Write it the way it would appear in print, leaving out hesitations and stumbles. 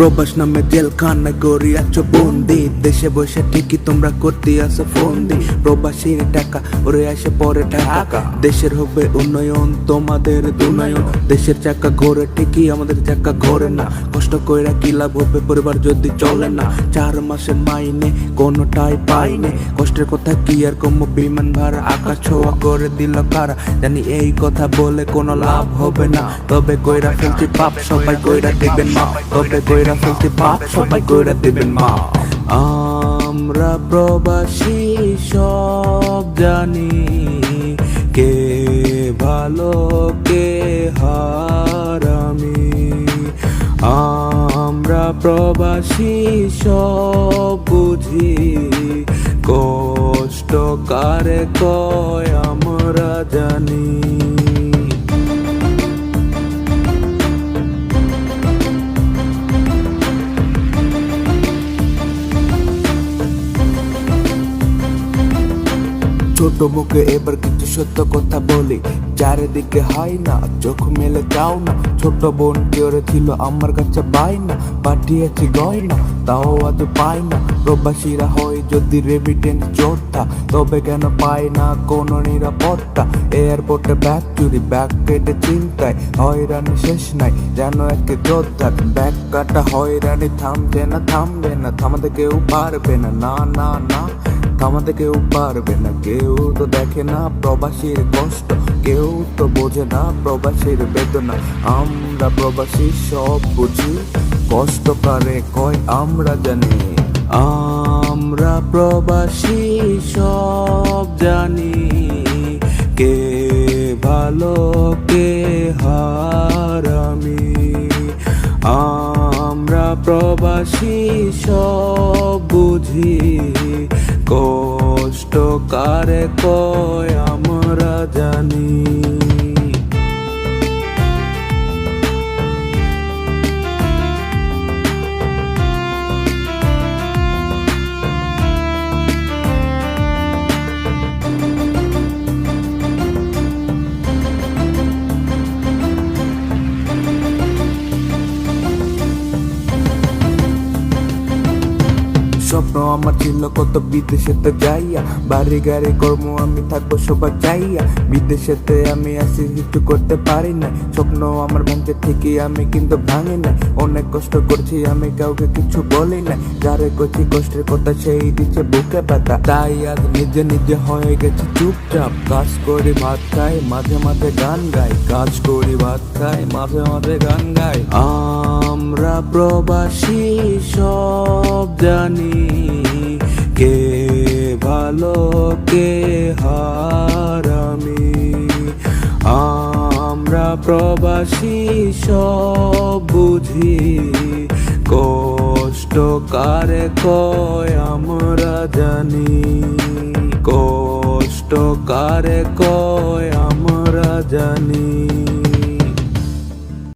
প্রবাস নামে জেলখানা গড়িয়াছ বন্দি, দেশে বসে ঠিকই তোমরা করতে আসো ফন্দি। প্রবাসীর টাকা ওরে আসে পরে টাকা, দেশের হবে উন্নয়ন তোমাদের দুনয়ন। দেশের চাকা ঘোরে ঠিকই আমাদের চাকা ঘোরে না, কষ্ট কইরা কি লাভ হবে পরিবার যদি চলে না। 4 মাসের মাইনে কোনোটাই পাইনে, কষ্টের কথা কি আর কম, বিমান ভাড়া আকাশ ছোঁয়া করে দিল কারা। জানি এই কথা বলে কোনো লাভ হবে না, তবে কইরা ফেলছি পাপ সবাই কইরা দিবেন মা, তবে কইরা ফেলছি পাপ সবাই কইরা দিবেন মা। আমরা প্রবাসী সব জানি, কে ভালো কে হারামি। আমরা প্রবাসী সব বুঝি, কষ্ট কারে কয় আমরা জানি। ছোট মুখে এবার কিছু সত্য কথা বলি, চারিদিকে হয় না চোখ মেলে চাও না। ছোট বোন কেউরে ছিল আমার কাছে বাইনা, পাঠিয়েছি গয়না তাও আজ পাই না। প্রবাসীরা হয় যদি রেমিটেন্স যোদ্ধা, তবে কেন পায় না কোনো নিরাপত্তা। এয়ারপোর্টে ব্যাগ চুরি, ব্যাগ কেটে চিন্তায়, হয়রানি শেষ নাই যেন এক যোদ্ধা। ব্যাগ কাটা হয়রানি থামবে না, থামবে না, থামাতে কেউ পারবে না, না না না থামাতে কেউ পারবে না। কেউ তো দেখে না প্রবাসীর কষ্ট, কেউ তো বোঝে না প্রবাসীর বেদনা। আমরা প্রবাসী সব বুঝি, কষ্ট কারে কয় আমরা জানি। আমরা প্রবাসী সব জানি, কে ভালো কে হারামি। আমরা প্রবাসী সব বুঝি, কষ্ট কারে কয় আমরা জানি। স্বপ্ন আমার ছিল কত বিদেশেতে যাইয়া, বাড়ি গাড়ি কর্ম আমি থাকবো সবাই চাইয়া। বিদেশেতে আমি আসি কিছু করতে পারি না, স্বপ্ন আমার ভাঙতে থেকে আমি কিন্তু ভাঙি না। অনেক কষ্ট করছি আমি কাউকে কিছু বলি না, যারে করছি কষ্টের কথা সেই দিচ্ছে বুকে ব্যথা। তাই আজ নিজে নিজে হয়ে গেছি চুপচাপ, কাজ করি ভাত খাই মাঝে মাঝে গান গাই, কাজ করি ভাত খাই মাঝে মাঝে গান গাই। আমরা প্রবাসী সব জানি, কে ভালো কে হারামি। আমরা প্রবাসী সব বুঝি, কষ্ট কারে কয় আমরা জানি। কষ্ট কারে কয় আমরা জানি।